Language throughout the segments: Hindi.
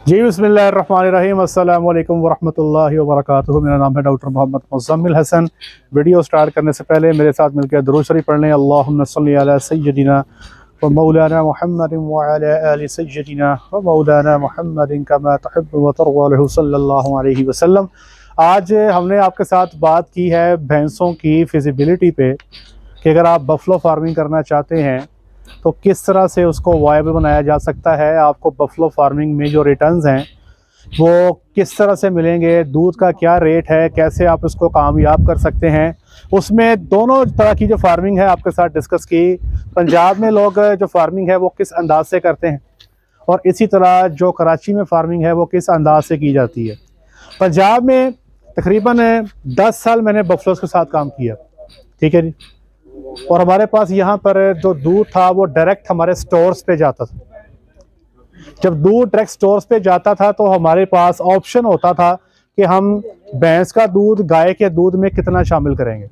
जी बिस्मिल्लाहिर्रहमानिर्रहीम अस्सलामु अलैकुम वरहमतुल्लाहि वबरकातुहू। मेरा नाम है doctor Mohammad Muzammil Hasan. Video start करने से पहले मेरे साथ मिलकर दुरूद शरीफ पढ़ लें। अल्लाहुम्मा सल्ली अला सय्यदिना व मौलाना मुहम्मदिन व अला आलि सय्यदिना व मौलाना मुहम्मदिन कमा तुहिब्बु व तर्ज़ा सल्लल्लाहु अलैहि वसल्लम। आज हमने आपके साथ बात की है भैंसों की फिजिबिलिटी पे कि अगर आप बफलो फार्मिंग करना चाहते हैं तो किस तरह से उसको वायबल बनाया जा सकता है। आपको बफलो फार्मिंग में जो रिटर्न्स हैं वो किस तरह से मिलेंगे, दूध का क्या रेट है, कैसे आप इसको कामयाब कर सकते हैं। उसमें दोनों तरह की जो फार्मिंग है आपके साथ डिस्कस की। पंजाब में लोग जो फार्मिंग है वो किस अंदाज से करते हैं और इसी तरह जो कराची में फार्मिंग है वो किस अंदाज से की जाती है। पंजाब में तकरीबन 10 साल मैंने बफलोस के साथ काम किया, ठीक है जी। और हमारे पास यहाँ पर जो दूध था वो डायरेक्ट हमारे स्टोर्स पे जाता था। जब दूध डायरेक्ट स्टोर्स पे जाता था तो हमारे पास ऑप्शन होता था कि हम भैंस का दूध गाय के दूध में कितना शामिल करेंगे।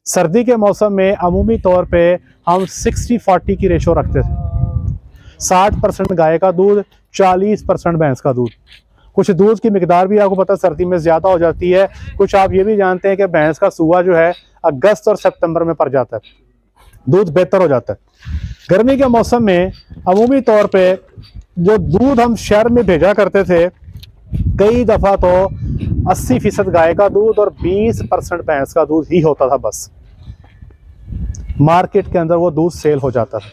सर्दी के मौसम में अमूमी तौर पे हम 60-40 की रेशो रखते थे। 60% गाय का दूध, 40% भैंस का दूध। कुछ दूध की मिकदार भी आपको पता सर्दी में ज़्यादा हो जाती है। कुछ आप ये भी जानते हैं कि भैंस का सूआ जो है अगस्त और सितंबर में पड़ जाता है, दूध बेहतर हो जाता है। गर्मी के मौसम में अमूमी तौर पे जो दूध हम शहर में भेजा करते थे, कई दफ़ा तो 80% गाय का दूध और 20% भैंस का दूध ही होता था बस। मार्केट के अंदर वो दूध सेल हो जाता था।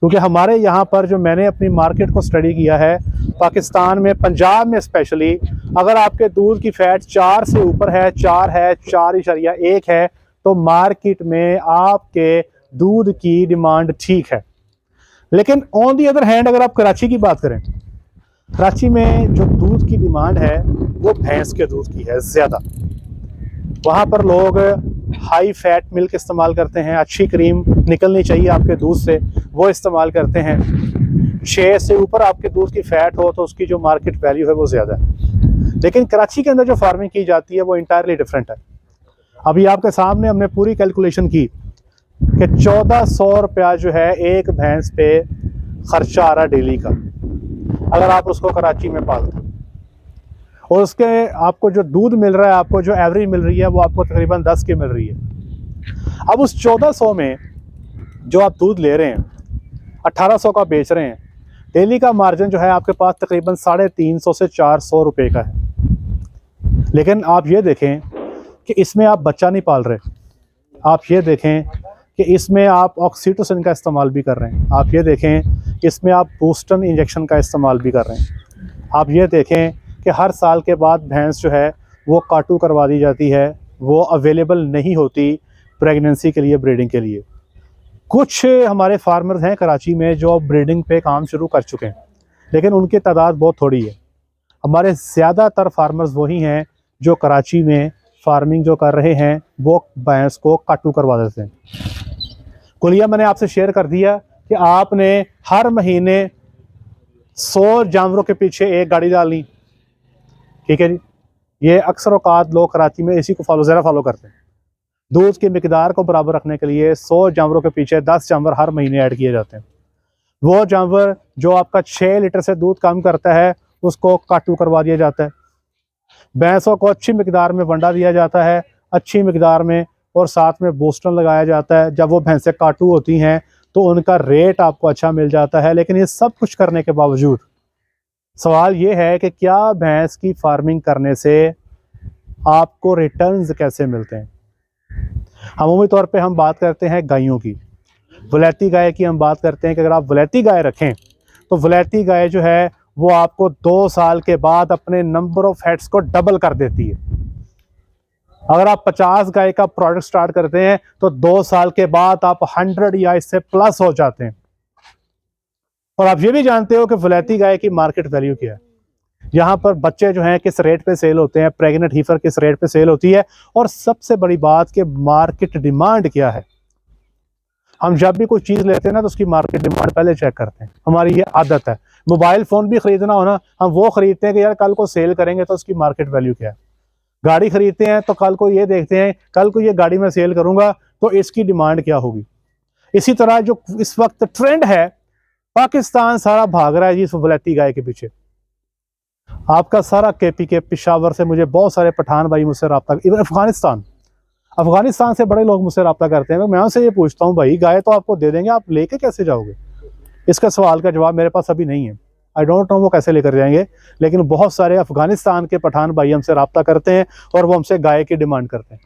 क्योंकि हमारे यहाँ पर जो मैंने अपनी मार्केट को स्टडी किया है, पाकिस्तान में पंजाब में स्पेशली, अगर आपके दूध की फैट 4 से ऊपर है, 4 है, 4.1 है, तो मार्केट में आपके दूध की डिमांड ठीक है। लेकिन ऑन दी अदर हैंड अगर आप कराची की बात करें, कराची में जो दूध की डिमांड है वो भैंस के दूध की है ज़्यादा। वहाँ पर लोग हाई फैट मिल्क इस्तेमाल करते हैं, अच्छी क्रीम निकलनी चाहिए आपके दूध से, वो इस्तेमाल करते हैं। 6 से ऊपर आपके दूध की फ़ैट हो तो उसकी जो मार्केट वैल्यू है वो ज़्यादा है। लेकिन कराची के अंदर जो फार्मिंग की जाती है वो इंटायरली डिफरेंट है। अभी आपके सामने हमने पूरी कैलकुलेशन की कि 1400 रुपया जो है एक भैंस पे ख़र्चा आ रहा डेली का, अगर आप उसको कराची में पालते हैं। और उसके आपको जो दूध मिल रहा है, आपको जो एवरेज मिल रही है वो आपको तकरीबन 10 की मिल रही है। अब उस 1400 में जो आप दूध ले रहे हैं, 1800 का बेच रहे हैं, डेली का मार्जिन जो है आपके पास तकरीबन 350 से 400 रुपये का है। लेकिन आप ये देखें कि इसमें आप बच्चा नहीं पाल रहे। आप ये देखें कि इसमें आप ऑक्सीटोसिन का इस्तेमाल भी कर रहे हैं। आप ये देखें इसमें आप बूस्टन इंजेक्शन का इस्तेमाल भी कर रहे हैं। आप ये देखें कि हर साल के बाद भैंस जो है वो काटू करवा दी जाती है, वो अवेलेबल नहीं होती प्रेगनेंसी के लिए, ब्रीडिंग के लिए। कुछ हमारे फार्मर्स हैं कराची में जो ब्रीडिंग पे काम शुरू कर चुके हैं, लेकिन उनकी तादाद बहुत थोड़ी है। हमारे ज़्यादातर फार्मर्स वही हैं जो कराची में फार्मिंग जो कर रहे हैं वो भैंस को काटू करवा देते हैं। कुलिया मैंने आपसे शेयर कर दिया कि आपने हर महीने 100 जानवरों के पीछे एक गाड़ी डालनी, ठीक है जी। ये अक्सर औकात लोग कराची में इसी को ज़रा फॉलो करते हैं। दूध की मिकदार को बराबर रखने के लिए 100 जानवरों के पीछे 10 जानवर हर महीने ऐड किए जाते हैं। वो जानवर जो आपका 6 लीटर से दूध कम करता है उसको काटू करवा दिया जाता है। भैंसों को अच्छी मिकदार में वंडा दिया जाता है, अच्छी मिकदार में, और साथ में बूस्टन लगाया जाता है। जब वो भैंसें काटू होती हैं तो उनका रेट आपको अच्छा मिल जाता है। लेकिन ये सब कुछ करने के बावजूद सवाल ये है कि क्या भैंस की फार्मिंग करने से आपको रिटर्न्स कैसे मिलते हैं। अमूमी तौर पे हम बात करते हैं गायों की, वलैती गाय की हम बात करते हैं कि अगर आप वलैती गाय रखें तो वलैती गाय जो है वो आपको 2 साल के बाद अपने नंबर ऑफ हेड्स को डबल कर देती है। अगर आप 50 गाय का प्रोडक्ट स्टार्ट करते हैं तो 2 साल के बाद आप 100 या इससे प्लस हो जाते हैं। और आप ये भी जानते हो कि वलैती गाय की मार्केट वैल्यू क्या है। यहाँ पर बच्चे जो हैं किस रेट पे सेल होते हैं, प्रेग्नेंट हीफर किस रेट पे सेल होती है, और सबसे बड़ी बात कि मार्केट डिमांड क्या है। हम जब भी कोई चीज़ लेते हैं ना तो उसकी मार्केट डिमांड पहले चेक करते हैं। हमारी ये आदत है। मोबाइल फ़ोन भी ख़रीदना हो ना, हम वो ख़रीदते हैं कि यार कल को सेल करेंगे तो उसकी मार्केट वैल्यू क्या है। गाड़ी ख़रीदते हैं तो कल को ये देखते हैं कल को ये गाड़ी मैं सेल करूँगा तो इसकी डिमांड क्या होगी। इसी तरह जो इस वक्त ट्रेंड है, पाकिस्तान सारा भाग रहा है जी इस वलैती गाय के पीछे। आपका सारा KPK पेशावर से मुझे बहुत सारे पठान भाई मुझसे रब्ता, इवन अफगानिस्तान से बड़े लोग मुझसे रब्ता करते हैं। मैं उनसे ये पूछता हूँ भाई गाय तो आपको दे देंगे, आप लेके कैसे जाओगे? इसका सवाल का जवाब मेरे पास अभी नहीं है। आई डोंट नो वो कैसे लेकर जाएंगे, लेकिन बहुत सारे अफगानिस्तान के पठान भाई हमसे रब्ता करते हैं और वो हमसे गाय की डिमांड करते हैं।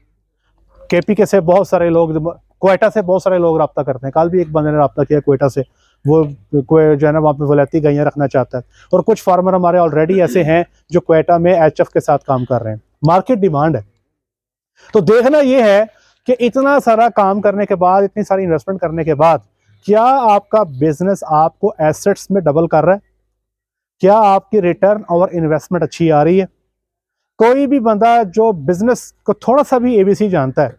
KPK से बहुत सारे लोग, क्वेटा से बहुत सारे लोग रब्ता करते हैं। कल भी एक बंदे ने रब्ता किया क्वेटा से, वो जो है ना वहाँ पे वलैती गायें रखना चाहता है। और कुछ फार्मर हमारे ऑलरेडी ऐसे हैं जो क्वेटा में HF के साथ काम कर रहे हैं। मार्केट डिमांड है। तो देखना ये है कि इतना सारा काम करने के बाद, इतनी सारी इन्वेस्टमेंट करने के बाद, क्या आपका बिजनेस आपको एसेट्स में डबल कर रहा है? क्या आपकी रिटर्न और इन्वेस्टमेंट अच्छी आ रही है? कोई भी बंदा जो बिजनेस को थोड़ा सा भी ABC जानता है,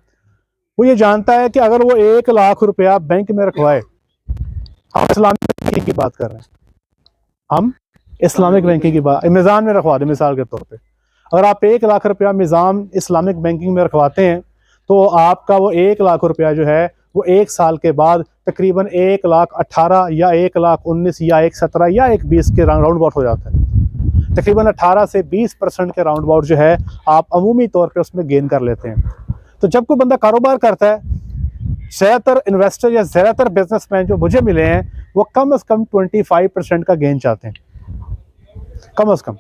वो ये जानता है कि अगर वो 1 लाख रुपया बैंक में रखवाए, हम इस्लामिक बैंकिंग की बात कर रहे हैं, हम इस्लामिक बैंकिंग की बात, मिज़ान में रखवा दें मिसाल के तौर पे, अगर आप 1 लाख रुपया मिज़ान इस्लामिक बैंकिंग में रखवाते हैं तो आपका वो 1 लाख रुपया जो है वो 1 साल के बाद तकरीबन 1,18,000 या 1,19,000 या 1,17,000 या 1,20 के राउंड अबाउट हो जाता है। तकरीबन 18 से 20% के राउंड अबाउट जो है आप अमूमी तौर पे उसमें गेन कर लेते हैं। तो जब कोई बंदा कारोबार करता है, ज़्यादातर इन्वेस्टर या ज़्यादातर बिजनेसमैन जो मुझे मिले हैं वो कम से कम 25% का गेन चाहते हैं। कम से कम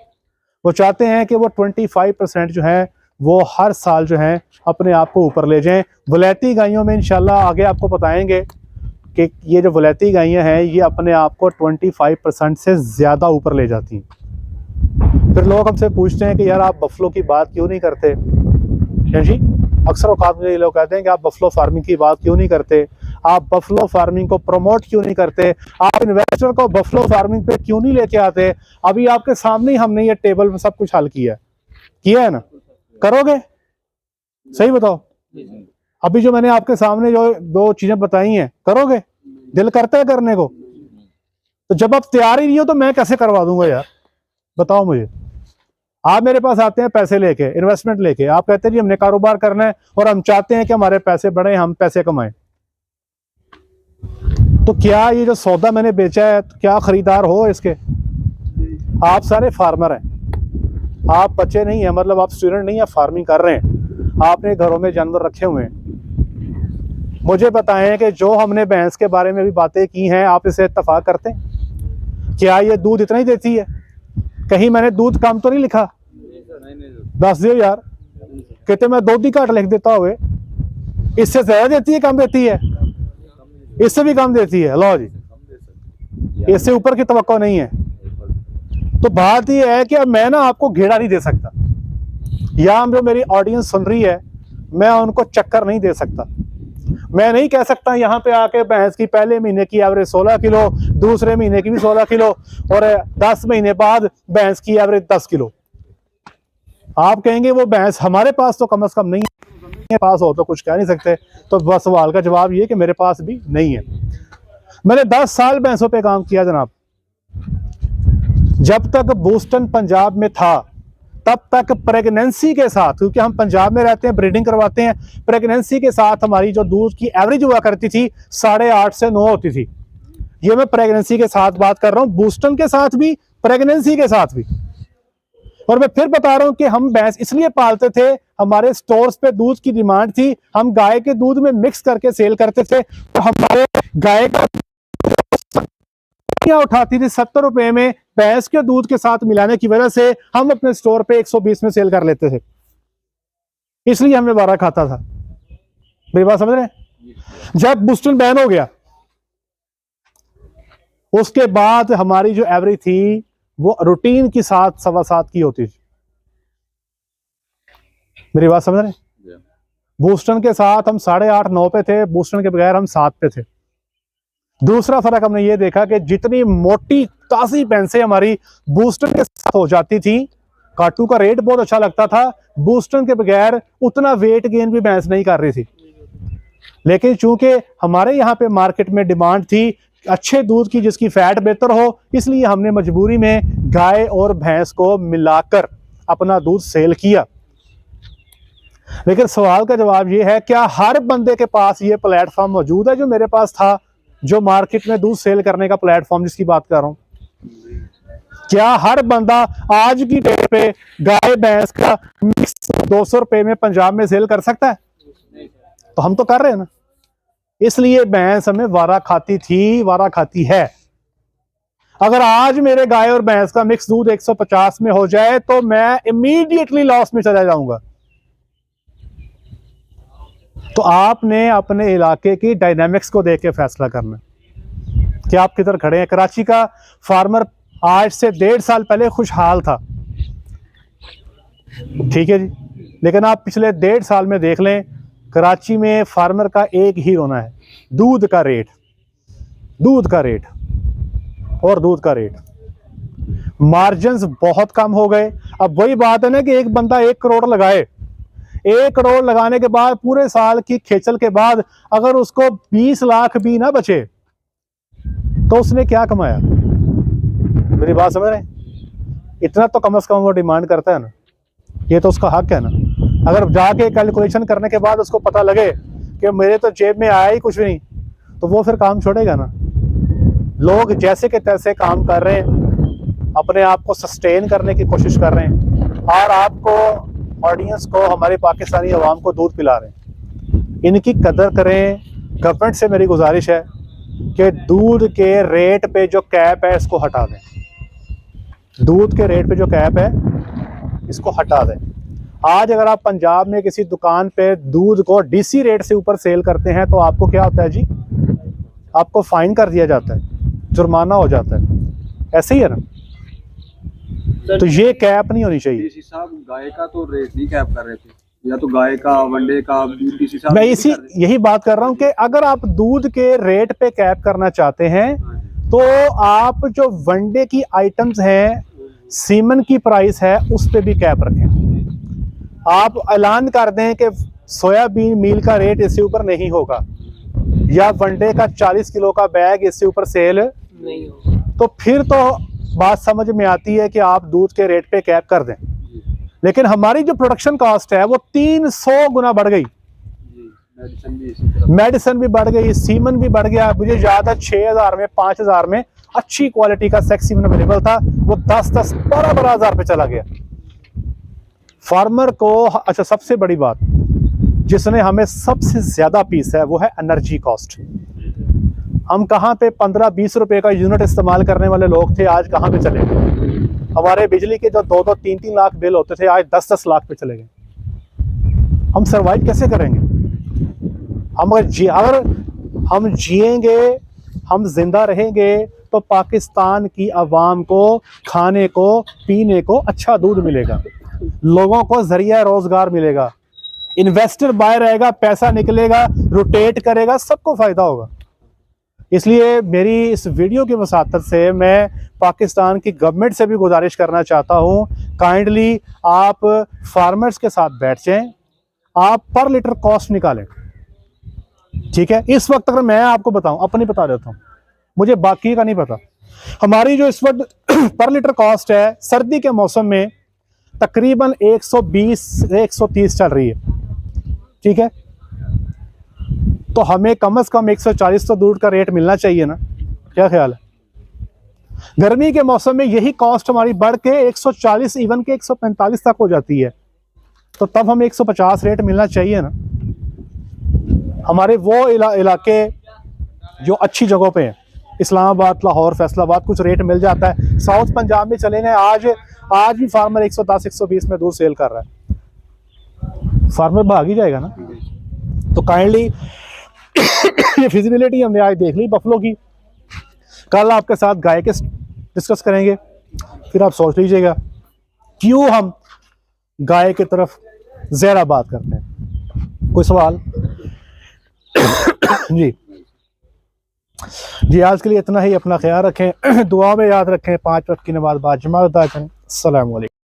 वो चाहते हैं कि वो 25% जो है वो हर साल जो है अपने आप को ऊपर ले जाएं। वलैती गायों में इंशाल्लाह आगे आपको बताएंगे कि ये जो वलैती गायें हैं ये अपने आप को 25% से ज़्यादा ऊपर ले जाती हैं। फिर लोग हमसे पूछते हैं कि यार आप बफलो की बात क्यों नहीं करते? जी, अक्सर औकात मुझे ये लोग कहते हैं कि आप बफलो फार्मिंग की बात क्यों नहीं करते, आप बफलो फार्मिंग को प्रमोट क्यों नहीं करते, आप इन्वेस्टर को बफलो फार्मिंग पे क्यों नहीं लेके आते? अभी आपके सामने ही हमने ये टेबल में सब कुछ हल किया है ना? करोगे? सही बताओ। अभी जो मैंने आपके सामने जो 2 चीजें बताई हैं, करोगे? दिल करता है करने को? तो जब आप तैयार ही नहीं हो तो मैं कैसे करवा दूंगा यार, बताओ मुझे। आप मेरे पास आते हैं पैसे लेके, इन्वेस्टमेंट लेके, आप कहते हैं जी हमने कारोबार करना है और हम चाहते हैं कि हमारे पैसे बढ़े, हम पैसे कमाएं। तो क्या ये जो सौदा मैंने बेचा है, तो क्या खरीदार हो इसके? आप सारे फार्मर हैं, आप बच्चे नहीं हैं, मतलब आप स्टूडेंट नहीं है, फार्मिंग कर रहे हैं, आपने घरों में जानवर रखे हुए हैं। मुझे बताएं कि जो हमने भैंस के बारे में भी बातें की हैं, आप इसे इत्तफाक करते हैं? क्या ये दूध इतना ही देती है? कहीं मैंने दूध कम तो नहीं लिखा? दस दियो यार, कहते मैं दूध ही घाट लिख देता हुए। इससे ज्यादा देती है, कम देती है? इससे भी कम देती है। लो जी, इससे ऊपर की तवक्को नहीं है। तो बात यह है कि अब मैं ना आपको घेरा नहीं दे सकता, या जो मेरी ऑडियंस सुन रही है मैं उनको चक्कर नहीं दे सकता। मैं नहीं कह सकता यहाँ पे आके भैंस की पहले महीने की एवरेज 16 किलो, दूसरे महीने की भी 16 किलो और 10 महीने बाद भैंस की एवरेज 10 किलो। आप कहेंगे वो भैंस हमारे पास तो कम से कम नहीं है, पास हो तो कुछ कह नहीं सकते। तो बस सवाल का जवाब ये कि मेरे पास भी नहीं है। मैंने 10 साल भैंसों पे काम किया जनाब। जब तक बूस्टन पंजाब में था तब तक प्रेगनेंसी के साथ, क्योंकि हम पंजाब में रहते हैं, ब्रीडिंग करवाते हैं, प्रेगनेंसी के साथ हमारी जो दूध की एवरेज हुआ करती थी 8.5 से 9 होती थी। ये मैं प्रेगनेंसी के साथ बात कर रहा हूं, बूस्टन के साथ भी, प्रेगनेंसी के साथ भी। और मैं फिर बता रहा हूं कि हम भैंस इसलिए पालते थे, हमारे स्टोर्स पे दूध की डिमांड थी, हम गाय के दूध में मिक्स करके सेल करते थे। तो हमारे गाय का उठाती थी 70 रुपए में, भैंस के दूध के साथ मिलाने की वजह से हम अपने स्टोर पे 120 में सेल कर लेते थे। इसलिए हमें 12 खाता था। मेरी बात समझ रहे हैं? जब बूस्टन बैन हो गया उसके बाद हमारी जो एवरेज थी वो रूटीन की 7-7.25 की होती थी। मेरी बात समझ रहे हैं? बूस्टन के साथ हम 8.5-9 पे थे, बूस्टन के बगैर हम 7 पे थे। दूसरा फर्क हमने ये देखा कि जितनी मोटी ताजी भैंसें हमारी बूस्टन के साथ हो जाती थी, काटू का रेट बहुत अच्छा लगता था, बूस्टन के बगैर उतना वेट गेन भी भैंस नहीं कर रही थी। लेकिन चूंकि हमारे यहाँ पे मार्केट में डिमांड थी अच्छे दूध की जिसकी फैट बेहतर हो, इसलिए हमने मजबूरी में गाय और भैंस को मिलाकर अपना दूध सेल किया। लेकिन सवाल का जवाब ये है, क्या हर बंदे के पास ये प्लेटफॉर्म मौजूद है जो मेरे पास था, जो मार्केट में दूध सेल करने का प्लेटफॉर्म जिसकी बात कर रहा हूं? क्या हर बंदा आज की डेट पे गाय भैंस का मिक्स 200 रुपए में पंजाब में सेल कर सकता है? तो हम तो कर रहे हैं ना। इसलिए भैंस हमें वारा खाती थी, वारा खाती है। अगर आज मेरे गाय और भैंस का मिक्स दूध 150 में हो जाए तो मैं इमीडिएटली लॉस में चला जाऊंगा। तो आपने अपने इलाके की डायनामिक्स को देख के फैसला करना कि आप किधर खड़े हैं। कराची का फार्मर आज से 1.5 साल पहले खुशहाल था, ठीक है जी, लेकिन आप पिछले 1.5 साल में देख लें, कराची में फार्मर का एक ही रोना है, दूध का रेट, दूध का रेट और दूध का रेट। मार्जिन्स बहुत कम हो गए। अब वही बात है ना कि एक बंदा 1 करोड़ लगाए, 1 करोड़ लगाने के बाद पूरे साल की खेचल के बाद अगर उसको 20 लाख भी ना बचे तो उसने क्या कमाया? मेरी बात समझ रहे हैं? इतना तो कम से कम वो डिमांड करता है ना, ये तो उसका हक है ना। अगर जाके कैलकुलेशन करने के बाद उसको पता लगे कि मेरे तो जेब में आया ही कुछ नहीं, तो वो फिर काम छोड़ेगा ना। लोग जैसे के तैसे काम कर रहे हैं, अपने आप को सस्टेन करने की कोशिश कर रहे हैं और आपको, ऑडियंस को, हमारे पाकिस्तानी अवाम को दूध पिला रहे हैं। इनकी कदर करें। गवर्नमेंट से मेरी गुजारिश है कि दूध के रेट पे जो कैप है इसको हटा दें। दूध के रेट पे जो कैप है इसको हटा दें। आज अगर आप पंजाब में किसी दुकान पे दूध को डीसी रेट से ऊपर सेल करते हैं तो आपको क्या होता है जी? आपको फाइन कर दिया जाता है, जुर्माना हो जाता है। ऐसे ही है ना। तो ये कैप नहीं होनी चाहिए। डीसी साहब गाय का तो रेट नहीं कैप कर रहे थे, या तो गाय का, वनडे का, डीसी साहब मैं यही बात कर रहा हूँ कि अगर आप दूध के रेट पे कैप करना चाहते हैं तो आप जो वनडे की आइटम्स हैं, सीमन की प्राइस है, उस पे भी कैप रखें। आप ऐलान कर दें कि सोयाबीन मील का रेट इससे ऊपर नहीं होगा, या वनडे का 40 किलो का बैग इससे ऊपर सेल नहीं होगा, तो फिर तो बात समझ में आती है कि आप दूध के रेट पे कैप कर दें। लेकिन हमारी जो प्रोडक्शन कॉस्ट है वो 300 गुना बढ़ गई। मेडिसिन भी बढ़ गई, सीमन भी बढ़ गया। मुझे याद है 6000 में, 5000 में अच्छी क्वालिटी का सेक्स सीमन अवेलेबल था, वो 10-10, 12-12 हज़ार पे चला गया। फार्मर को, अच्छा सबसे बड़ी बात जिसने हमें सबसे ज्यादा पीस है वो है एनर्जी कॉस्ट। हम कहाँ पे 15-20 रुपए का यूनिट इस्तेमाल करने वाले लोग थे, आज कहाँ पे चले गए? हमारे बिजली के जो 2-2, 3-3 लाख बिल होते थे, आज 10-10 लाख पे चले गए। हम सरवाइव कैसे करेंगे? अगर हम जिएंगे, हम जिंदा रहेंगे तो पाकिस्तान की आवाम को खाने को, पीने को अच्छा दूध मिलेगा, लोगों को जरिया रोजगार मिलेगा, इन्वेस्टर बाय रहेगा, पैसा निकलेगा, रोटेट करेगा, सबको फायदा होगा। इसलिए मेरी इस वीडियो की वसातत से मैं पाकिस्तान की गवर्नमेंट से भी गुजारिश करना चाहता हूँ, काइंडली आप फार्मर्स के साथ बैठ जाएं, आप पर लीटर कॉस्ट निकालें, ठीक है। इस वक्त अगर मैं आपको बताऊं, अपनी बता देता हूं, मुझे बाकी का नहीं पता, हमारी जो इस वक्त पर लीटर कॉस्ट है सर्दी के मौसम में तकरीबन 120 से 130 चल रही है, ठीक है। तो हमें कम से कम 140 तो दूध का रेट मिलना चाहिए ना, क्या ख्याल है? गर्मी के मौसम में यही कॉस्ट हमारी बढ़ के 140, इवन के 145 तक हो जाती है, तो तब हमें 150 रेट मिलना चाहिए ना। हमारे वो इलाके जो अच्छी जगहों पे हैं, इस्लामाबाद, लाहौर, फैसलाबाद, कुछ रेट मिल जाता है। साउथ पंजाब में चले गए, आज भी फार्मर 110-120 में दूध सेल कर रहा है, फार्मर भाग ही जाएगा ना। तो काइंडली ये फिजिबिलिटी हमने आज देख ली बफलो की, कल आपके साथ गाय के डिस्कस करेंगे, फिर आप सोच लीजिएगा क्यों हम गाय की तरफ ज़्यादा बात करते हैं। कोई सवाल? जी आज के लिए इतना ही। अपना ख्याल रखें, दुआ में याद रखें, 5 वक्त की नमाज बाद जमात अदा करें। अस्सलाम वालेकुम।